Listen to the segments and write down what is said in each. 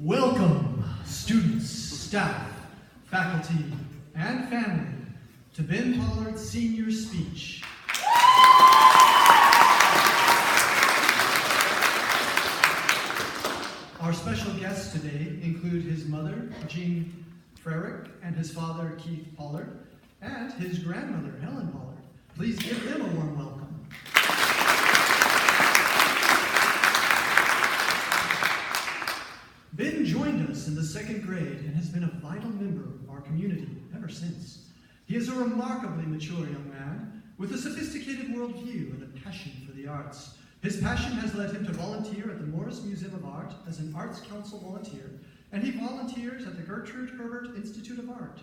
Welcome, students, staff, faculty, and family, to Ben Pollard's senior speech. Our special guests today include his mother, Jean Frerick, and his father, Keith Pollard, and his grandmother, Helen Pollard. Please give them a warm welcome. Ben joined us in the second grade and has been a vital member of our community ever since. He is a remarkably mature young man with a sophisticated worldview and a passion for the arts. His passion has led him to volunteer at the Morris Museum of Art as an Arts Council volunteer, and he volunteers at the Gertrude Herbert Institute of Art.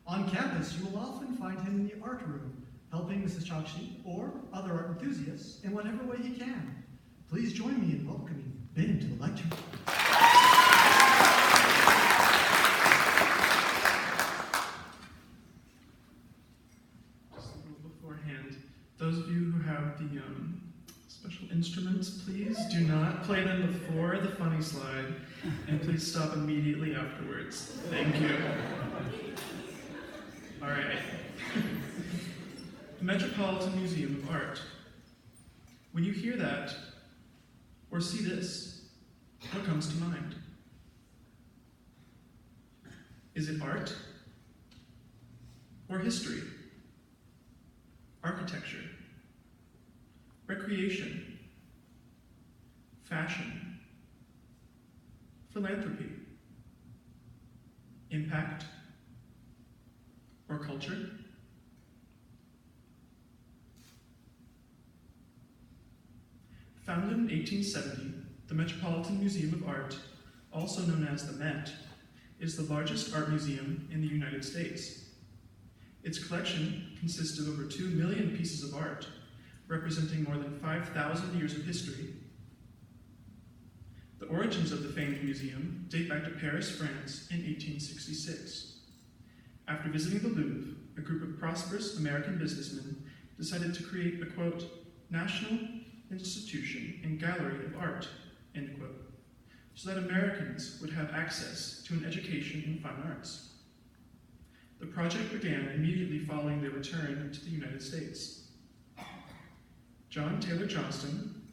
On campus, you will often find him in the art room, helping Mrs. Chokshi or other art enthusiasts in whatever way he can. Please join me in welcoming Ben to the lecture. Those of you who have the special instruments, please do not play them before the funny slide, and please stop immediately afterwards. Thank you. All right. The Metropolitan Museum of Art. When you hear that, or see this, what comes to mind? Is it art? Or history? Architecture, recreation, fashion, philanthropy, impact, or culture? Founded in 1870, the Metropolitan Museum of Art, also known as the Met, is the largest art museum in the United States. Its collection consists of over 2 million pieces of art, representing more than 5,000 years of history. The origins of the famed museum date back to Paris, France in 1866. After visiting the Louvre, a group of prosperous American businessmen decided to create a, quote, national institution and gallery of art, end quote, so that Americans would have access to an education in fine arts. The project began immediately following their return to the United States. John Taylor Johnston,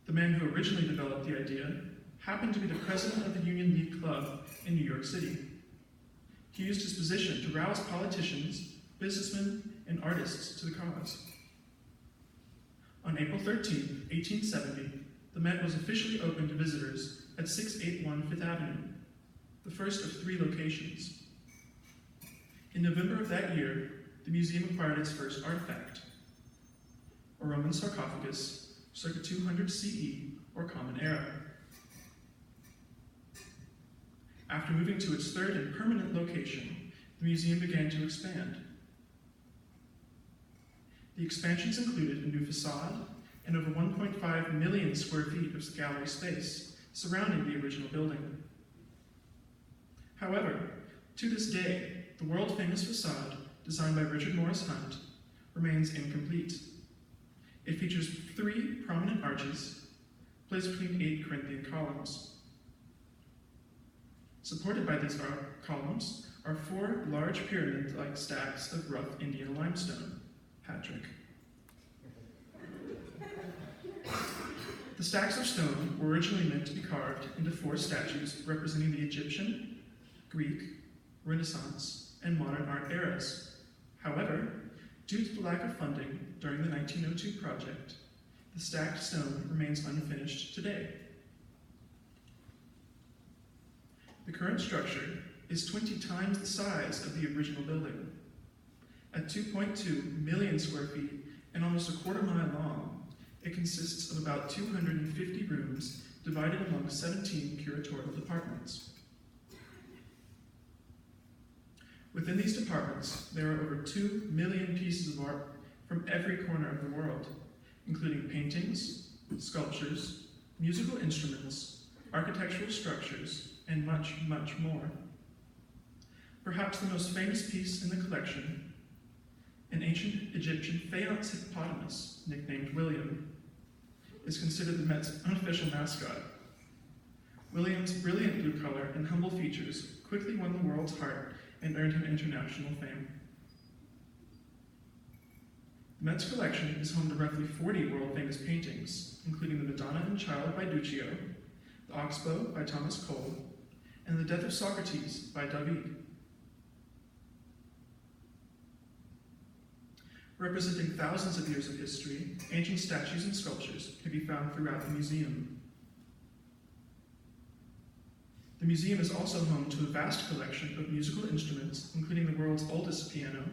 the man who originally developed the idea, happened to be the president of the Union League Club in New York City. He used his position to rouse politicians, businessmen, and artists to the cause. On April 13, 1870, the Met was officially opened to visitors at 681 Fifth Avenue, the first of 3 locations. In November of that year, the museum acquired its first artifact, a Roman sarcophagus, circa 200 CE, or Common Era. After moving to its third and permanent location, the museum began to expand. The expansions included a new facade and over 1.5 million square feet of gallery space surrounding the original building. However, to this day, the world-famous facade, designed by Richard Morris Hunt, remains incomplete. It features 3 prominent arches, placed between 8 Corinthian columns. Supported by these columns are 4 large pyramid-like stacks of rough Indian limestone. Patrick. The stacks of stone were originally meant to be carved into 4 statues representing the Egyptian, Greek, Renaissance, and modern art eras. However, due to the lack of funding during the 1902 project, the stacked stone remains unfinished today. The current structure is 20 times the size of the original building. At 2.2 million square feet and almost a quarter mile long, it consists of about 250 rooms divided among 17 curatorial departments. Within these departments, there are over 2 million pieces of art from every corner of the world, including paintings, sculptures, musical instruments, architectural structures, and much, much more. Perhaps the most famous piece in the collection, an ancient Egyptian faience hippopotamus, nicknamed William, is considered the Met's unofficial mascot. Williams' brilliant blue color and humble features quickly won the world's heart and earned him international fame. The Met's collection is home to roughly 40 world-famous paintings, including the Madonna and Child by Duccio, the Oxbow by Thomas Cole, and the Death of Socrates by David. Representing thousands of years of history, ancient statues and sculptures can be found throughout the museum. The museum is also home to a vast collection of musical instruments, including the world's oldest piano,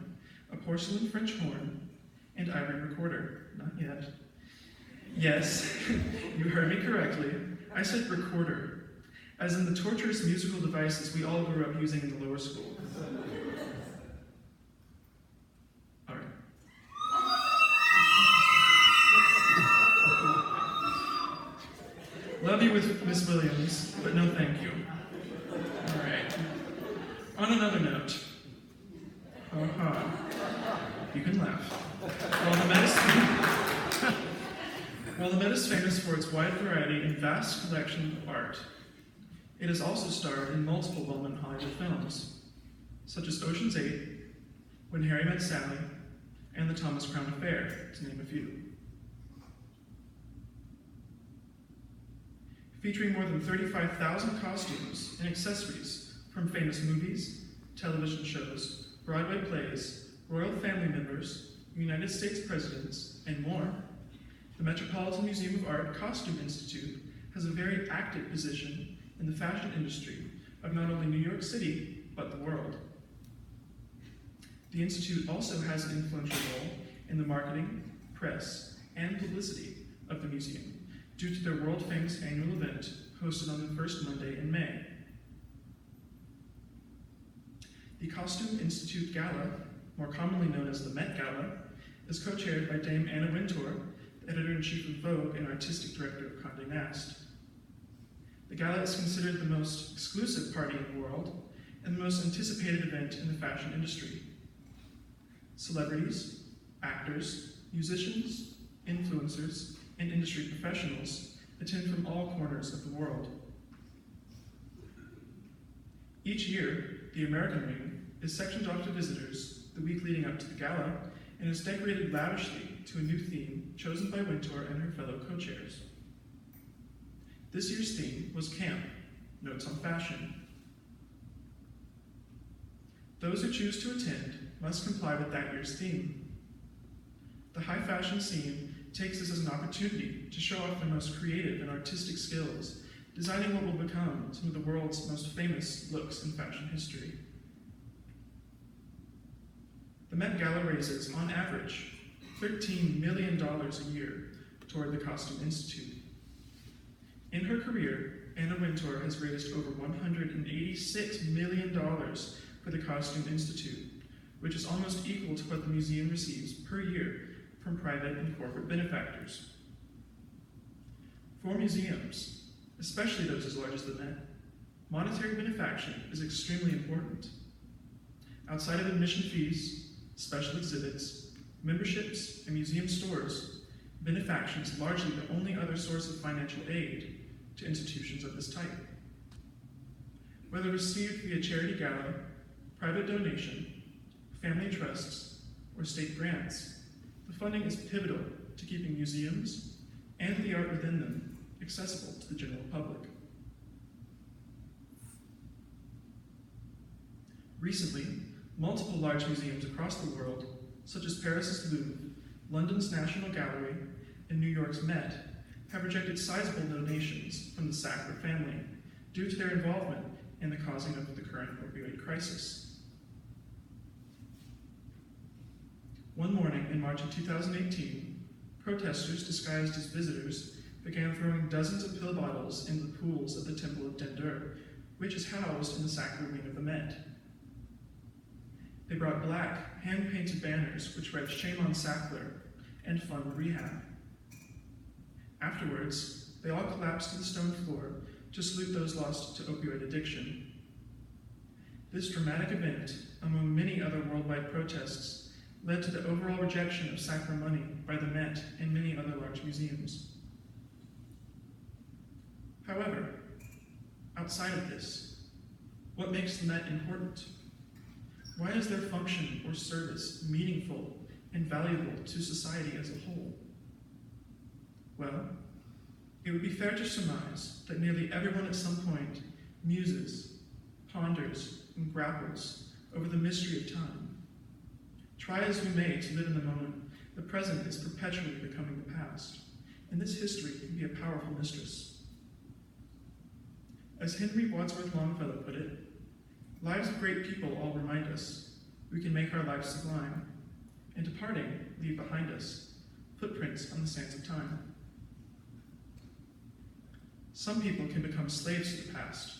a porcelain French horn, and ivory recorder. Not yet. Yes, you heard me correctly. I said recorder, as in the torturous musical devices we all grew up using in the lower school. All right. Love you with Miss Williams, but no thank you. All right. On another note, you can laugh. While the Met is famous for its wide variety and vast collection of art, it has also starred in multiple well-known Hollywood films, such as Ocean's 8, When Harry Met Sally, and The Thomas Crown Affair, to name a few. Featuring more than 35,000 costumes and accessories from famous movies, television shows, Broadway plays, royal family members, United States presidents, and more, the Metropolitan Museum of Art Costume Institute has a very active position in the fashion industry of not only New York City, but the world. The Institute also has an influential role in the marketing, press, and publicity of the museum due to their world-famous annual event hosted on the first Monday in May. The Costume Institute Gala, more commonly known as the Met Gala, is co-chaired by Dame Anna Wintour, the editor-in-chief of Vogue and artistic director of Condé Nast. The gala is considered the most exclusive party in the world and the most anticipated event in the fashion industry. Celebrities, actors, musicians, influencers, and industry professionals attend from all corners of the world. Each year, the American Wing is sectioned off to visitors the week leading up to the gala and is decorated lavishly to a new theme chosen by Wintour and her fellow co-chairs. This year's theme was Camp, Notes on Fashion. Those who choose to attend must comply with that year's theme. The high fashion scene takes this as an opportunity to show off their most creative and artistic skills, designing what will become some of the world's most famous looks in fashion history. The Met Gala raises, on average, $13 million a year toward the Costume Institute. In her career, Anna Wintour has raised over $186 million for the Costume Institute, which is almost equal to what the museum receives per year from private and corporate benefactors. For museums, especially those as large as the Met, monetary benefaction is extremely important. Outside of admission fees, special exhibits, memberships, and museum stores, benefaction is largely the only other source of financial aid to institutions of this type. Whether received via charity gala, private donation, family trusts, or state grants, the funding is pivotal to keeping museums and the art within them accessible to the general public. Recently, multiple large museums across the world, such as Paris's Louvre, London's National Gallery, and New York's Met, have rejected sizable donations from the Sackler family due to their involvement in the causing of the current opioid crisis. One morning in March of 2018, protesters disguised as visitors began throwing dozens of pill bottles into the pools of the Temple of Dendur, which is housed in the Sackler wing of the Met. They brought black, hand-painted banners which read "Shame on Sackler" and "Fund Rehab." Afterwards, they all collapsed to the stone floor to salute those lost to opioid addiction. This dramatic event, among many other worldwide protests, led to the overall rejection of Sackler money by the Met and many other large museums. However, outside of this? What makes the Met important? Why is their function or service meaningful and valuable to society as a whole? Well, it would be fair to surmise that nearly everyone at some point muses, ponders, and grapples over the mystery of time. Try as we may to live in the moment, the present is perpetually becoming the past, and this history can be a powerful mistress. As Henry Wadsworth Longfellow put it, lives of great people all remind us we can make our lives sublime, and departing, leave behind us footprints on the sands of time. Some people can become slaves to the past,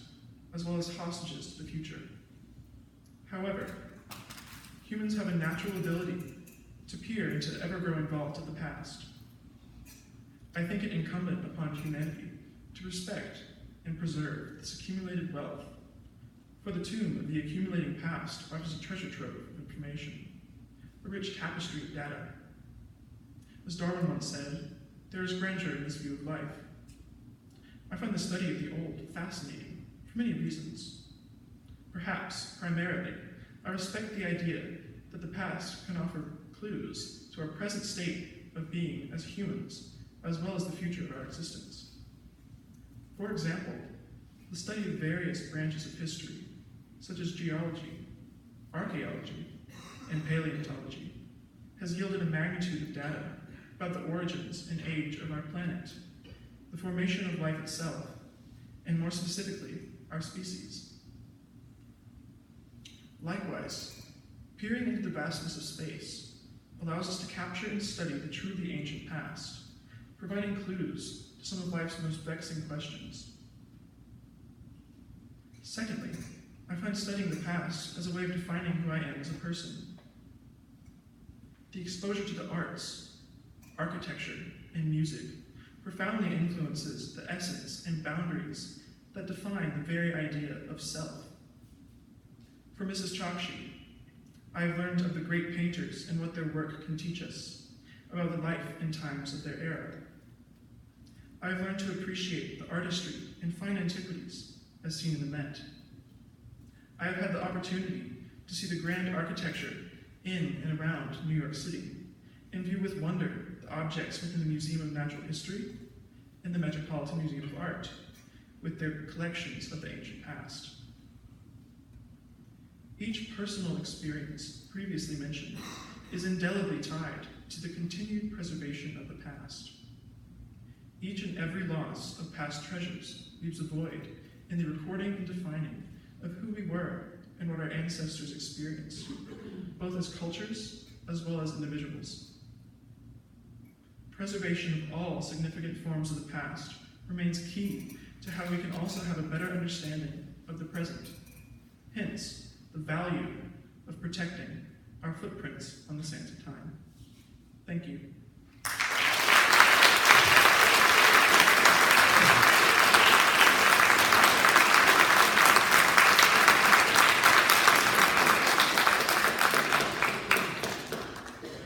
as well as hostages to the future. However, humans have a natural ability to peer into the ever-growing vault of the past. I think it incumbent upon humanity to respect and preserve this accumulated wealth, for the tomb of the accumulating past offers a treasure trove of information, a rich tapestry of data. As Darwin once said, there is grandeur in this view of life. I find the study of the old fascinating for many reasons. Perhaps, primarily, I respect the idea that the past can offer clues to our present state of being as humans, as well as the future of our existence. For example, the study of various branches of history, such as geology, archaeology, and paleontology, has yielded a magnitude of data about the origins and age of our planet, the formation of life itself, and more specifically, our species. Likewise, peering into the vastness of space allows us to capture and study the truly ancient past, providing clues to some of life's most vexing questions. Secondly, I find studying the past as a way of defining who I am as a person. The exposure to the arts, architecture, and music profoundly influences the essence and boundaries that define the very idea of self. For Mrs. Chokshi, I have learned of the great painters and what their work can teach us about the life and times of their era. I have learned to appreciate the artistry and fine antiquities as seen in the Met. I have had the opportunity to see the grand architecture in and around New York City and view with wonder the objects within the Museum of Natural History and the Metropolitan Museum of Art with their collections of the ancient past. Each personal experience previously mentioned is indelibly tied to the continued preservation of the past. Each and every loss of past treasures leaves a void in the recording and defining of who we were and what our ancestors experienced, both as cultures as well as individuals. Preservation of all significant forms of the past remains key to how we can also have a better understanding of the present. Hence, the value of protecting our footprints on the sands of time. Thank you.